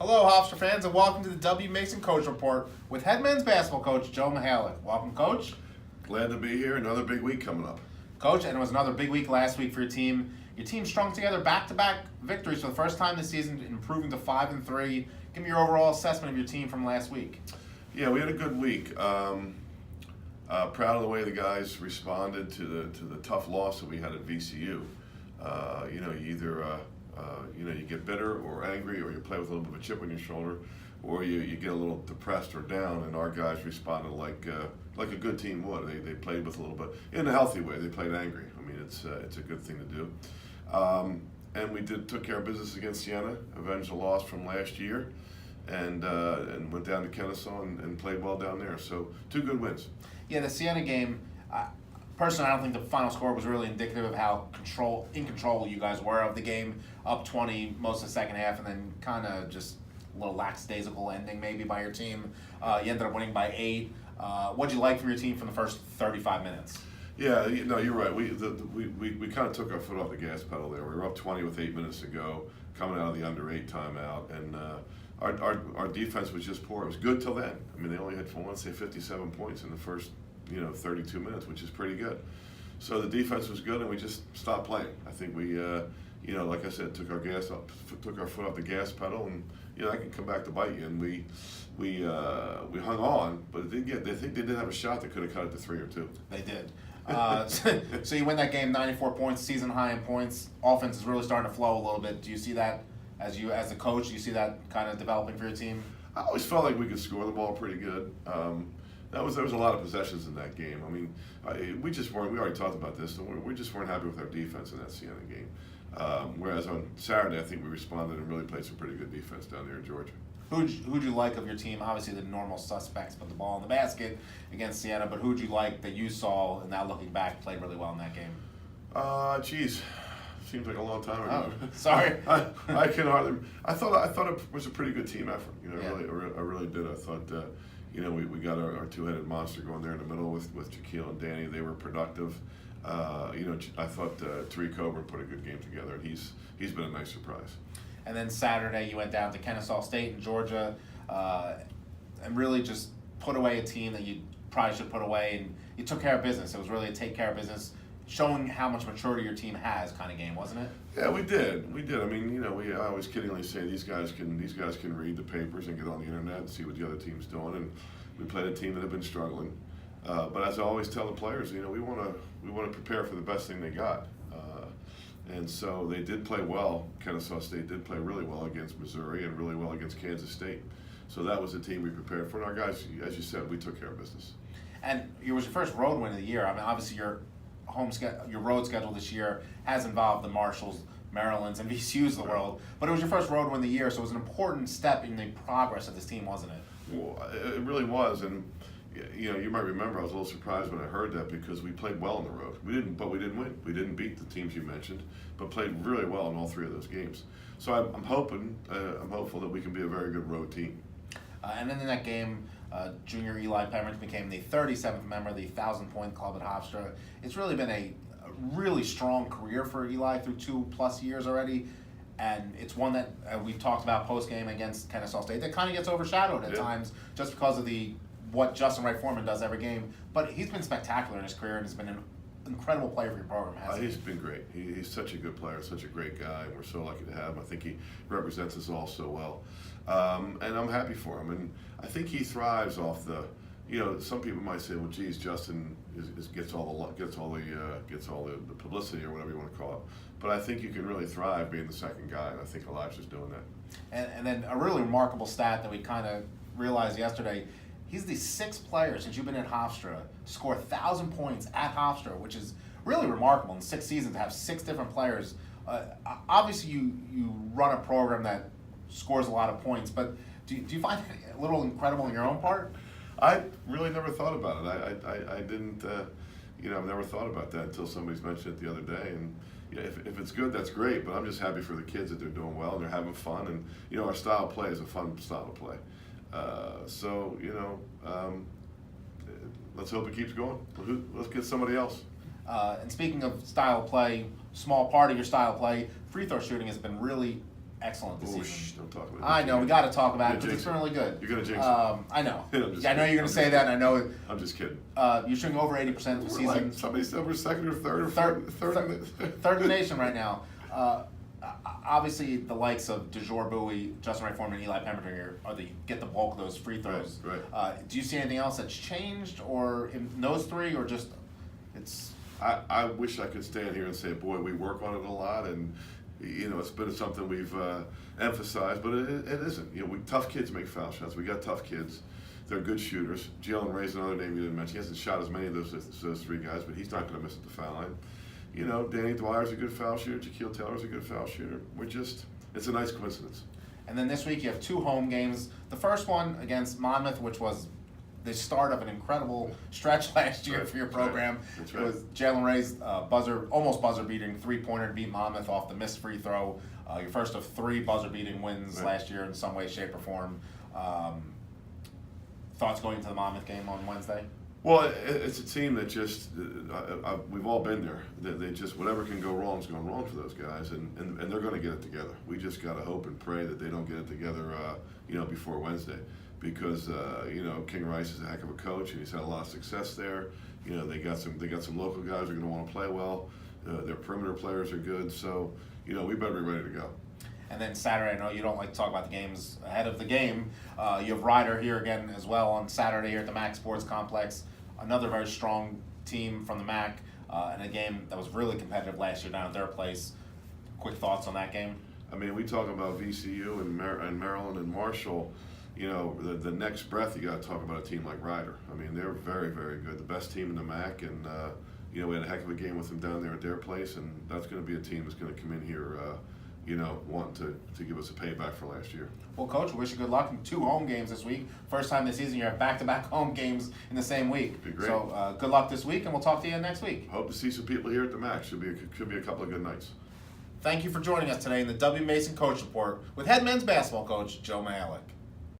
Hello, Hofstra fans, and welcome to the W. Mason Coach Report with head men's basketball coach Joe Mihalich. Welcome, Coach. Glad to be here. Another big week coming up. Coach, and it was another big week last week for your team. Your team strung together back-to-back victories for the first time this season, improving to 5-3. Give me your overall assessment of your team from last week. Yeah, we had a good week. Proud of the way the guys responded to the tough loss that we had at VCU. You either you get bitter or angry, or you play with a little bit of a chip on your shoulder, or you get a little depressed or down. And our guys responded like a good team would. They played with a little bit in a healthy way. They played angry. I mean, it's a good thing to do. And we took care of business against Siena, avenged the loss from last year, and went down to Kennesaw and played well down there. So 2 good wins. Yeah, the Siena game, personally, I don't think the final score was really indicative of how in control you guys were of the game. Up 20 most of the second half, and then kind of just a little lackadaisical ending maybe by your team. You ended up winning by 8. What'd you like from your team from the first 35 minutes? Yeah, no, you're right. We kind of took our foot off the gas pedal there. We were up 20 with 8 minutes to go, coming out of the under 8 timeout, and our defense was just poor. It was good till then. I mean, they only had, I want to say, 57 points in the first 32 minutes, which is pretty good. So the defense was good, and we just stopped playing. I think we, like I said, took our foot off the gas pedal, and that can come back to bite you. And we hung on, but they think they did have a shot that could have cut it to 3 or 2. They did. So you win that game, 94 points, season high in points. Offense is really starting to flow a little bit. Do you see that as a coach? Do you see that kind of developing for your team? I always felt like we could score the ball pretty good. There was a lot of possessions in that game. I mean, we just weren't. We already talked about this. We just weren't happy with our defense in that Siena game. Whereas on Saturday, I think we responded and really played some pretty good defense down there in Georgia. Who'd you like of your team? Obviously, the normal suspects put the ball in the basket against Siena, but who'd you like that you saw and now looking back played really well in that game? Seems like a long time ago. Oh, sorry. I can hardly. I thought it was a pretty good team effort. Yeah. I really did. I thought. We got our two-headed monster going there in the middle with Shaquille and Danny. They were productive. I thought Tariq Coburn put a good game together, and he's been a nice surprise. And then Saturday, you went down to Kennesaw State in Georgia, and really just put away a team that you probably should put away, and you took care of business. It was really a take care of business, showing how much maturity your team has kind of game, wasn't it? Yeah, we did. I mean, I always kiddingly say these guys can read the papers and get on the internet and see what the other team's doing, and we played a team that had been struggling. But as I always tell the players, we want to prepare for the best thing they got. And so they did play well. Kennesaw State did play really well against Missouri and really well against Kansas State. So that was the team we prepared for. And our guys, as you said, we took care of business. And it was your first road win of the year. I mean, obviously your road schedule this year has involved the Marshalls, Marylands, and VCUs of the world. But it was your first road win of the year, so it was an important step in the progress of this team, wasn't it? Well, it really was. And you might remember I was a little surprised when I heard that because we played well on the road. We didn't win. We didn't beat the teams you mentioned, but played really well in all 3 of those games. So I'm hopeful that we can be a very good road team. And then in that game, junior Eli Pemberton became the 37th member of the 1,000-point club at Hofstra. It's really been a really strong career for Eli through 2+ years already. And it's one that we've talked about post-game against Kennesaw State that kind of gets overshadowed at times just because of what Justin Wright Foreman does every game. But he's been spectacular in his career and has been an incredible player for your program, hasn't he? He's been great. He's such a good player, such a great guy, and we're so lucky to have him. I think he represents us all so well. And I'm happy for him. And I think he thrives off the, some people might say, well, geez, Justin gets all the publicity or whatever you want to call it. But I think you can really thrive being the second guy, and I think Elijah's doing that. And then a really remarkable stat that we kind of realized yesterday, he's the 6th player since you've been at Hofstra to score 1,000 points at Hofstra, which is really remarkable in 6 seasons to have 6 different players. Obviously, you run a program that scores a lot of points, but do you find it a little incredible on your own part? I really never thought about it. I didn't, I've never thought about that until somebody's mentioned it the other day. And if it's good, that's great, but I'm just happy for the kids that they're doing well and they're having fun. And, our style of play is a fun style of play. Let's hope it keeps going. Let's get somebody else. And speaking of style of play, small part of your style of play, free throw shooting has been really excellent this Oh, season. don't talk about it. I know, we got to talk about it because You're it's gonna been really good. You're going to jinx I know. I'm just I know kidding. you're going to say that, and I know I'm just kidding. you're shooting over 80% of the We're season. like, somebody said we're second or third or Third in the nation right now. Obviously, the likes of DeJour Bowie, Justin Wright Foreman, and Eli Pemberton here get the bulk of those free throws. Right. Do you see anything else that's changed, or in those three, or just it's? I wish I could stand here and say, boy, we work on it a lot, and it's been something we've emphasized, but it isn't. Tough kids make foul shots. We got tough kids. They're good shooters. Jalen Ray's another name you didn't mention. He hasn't shot as many of those three guys, but he's not going to miss at the foul line. Danny Dwyer's a good foul shooter. Jaquil Taylor's a good foul shooter. It's a nice coincidence. And then this week you have 2 home games. The first one against Monmouth, which was the start of an incredible stretch last year for your program. That's right. It was Jalen Ray's almost buzzer-beating 3-pointer to beat Monmouth off the missed free throw. Your first of 3 buzzer-beating wins last year in some way, shape, or form. Thoughts going into the Monmouth game on Wednesday? Well, it's a team that just we've all been there. They just whatever can go wrong is going wrong for those guys, and they're going to get it together. We just got to hope and pray that they don't get it together, before Wednesday, because King Rice is a heck of a coach and he's had a lot of success there. They got some local guys who are going to want to play well. Their perimeter players are good, so we better be ready to go. And then Saturday, I know you don't like to talk about the games ahead of the game. You have Ryder here again as well on Saturday here at the MAC Sports Complex. Another very strong team from the MAC, and a game that was really competitive last year down at their place. Quick thoughts on that game? I mean, we talk about VCU and Maryland and Marshall. The next breath, you got to talk about a team like Ryder. I mean, they're very, very good. The best team in the MAC, and we had a heck of a game with them down there at their place, and that's going to be a team that's going to come in here wanting to give us a payback for last year. Well, Coach, we wish you good luck in 2 home games this week. First time this season you have back-to-back home games in the same week. Be great. So good luck this week, and we'll talk to you next week. Hope to see some people here at the MAC. Should be a couple of good nights. Thank you for joining us today in the W. Mason Coach Report with head men's basketball coach Joe Mihalich.